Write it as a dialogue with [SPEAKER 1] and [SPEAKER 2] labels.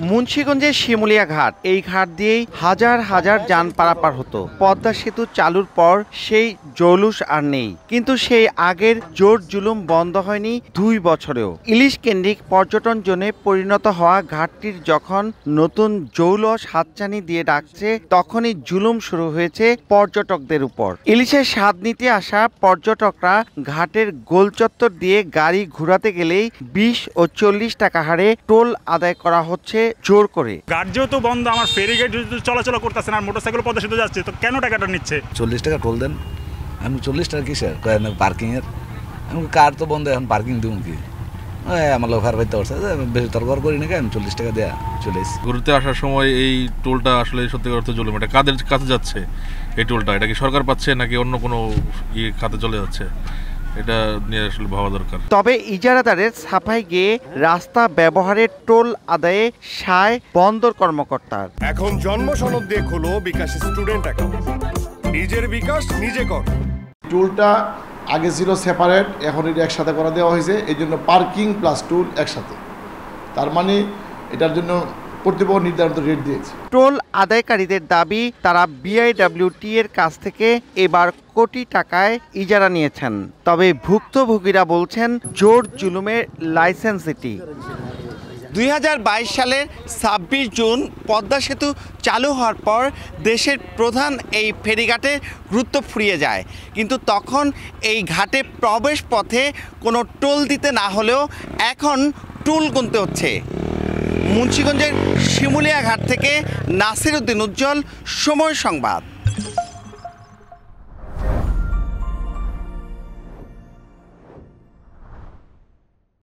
[SPEAKER 1] মুন্সিগঞ্জের শিমুলিয়া ঘাট, এই ঘাট দিয়েই হাজার হাজার যান পারাপার হতো। পদ্মা সেতু চালুর পর সেই জৌলুস আর নেই, কিন্তু সেই আগের জোর জুলুম বন্ধ হয়নি 2 বছরেও। ইলিশ কেন্দ্রিক পর্যটন জোনে পরিণত হওয়া ঘাটটির যখন নতুন জৌলুস হাতছানি দিয়ে ডাকছে, তখনই জুলুম শুরু হয়েছে পর্যটকদের উপর। ইলিশের স্বাদ নিতে আসা পর্যটকরা ঘাটের গোলচত্বর দিয়ে গাড়ি ঘোরাতে গেলেই 20 ও 40 টাকা হারে টোল আদায় করা হচ্ছে জোর করে।
[SPEAKER 2] ঘাট যেহেতু বন্ধ, আমার ফেরি গেট চলাচল করতেছে না, মোটরসাইকেল পদ্মা সেতু যাচ্ছে, তো কেন টাকাটা নিচ্ছে?
[SPEAKER 3] 40 টাকা টোল দেন। আমি 40 টাকা কিসের পার্কিং এর? আমি কার তো বন্ধ, এখন পার্কিং দিব কি? আমার লোক ভার পাইতে পারছে, বেশি তরকার করি নাকি, আমি 40 টাকা দেয়া চলে এসেছি।
[SPEAKER 4] ঘুরতে আসার সময় এই টোলটা আসলে সত্যিকার অর্থে জুলুম। এটা কাদের কাছে যাচ্ছে এই টোলটা? এটা কি সরকার পাচ্ছে নাকি অন্য কোনো খাতে চলে যাচ্ছে? এটা নিয়ে আসলে ভাবা দরকার।
[SPEAKER 1] তবে ইজারাদারের ছাপাই গিয়ে রাস্তা ব্যবহারের টোল আদায়ে সায় বন্দর কর্মকর্তার।
[SPEAKER 5] এখন জন্ম সনদ দিয়ে খোলো বিকাশ স্টুডেন্ট অ্যাকাউন্ট, নিজের বিকাশ নিজে কর।
[SPEAKER 6] টোলটা আগে ছিল সেপারেট, এখন এটা একসাথে করে দেওয়া হয়েছে, এই জন্য পার্কিং প্লাস টোল একসাথে। তার মানে এটার জন্য কর্তৃপক্ষ নির্ধারিত রেট দিয়েছে।
[SPEAKER 1] টোল আদায়কারীদের দাবি, তারা বিআইডব্লিউটি এর কাছ থেকে এবার কোটি টাকায় ইজারা নিয়েছেন। তবে ভুক্তভোগীরা বলছেন জোর জুলুমের লাইসেন্স এটি। 2022 সালের 26 জুন পদ্মা সেতু চালু হওয়ার পর দেশের প্রধান এই ফেরিঘাটে গুরুত্ব ফুরিয়ে যায়, কিন্তু তখন এই ঘাটে প্রবেশ পথে কোনো টোল দিতে না হলেও এখন টোল গুনতে হচ্ছে। মুন্সিগঞ্জের শিমুলিয়া ঘাট থেকে নাসির উদ্দিন উজ্জ্বল, সময় সংবাদ।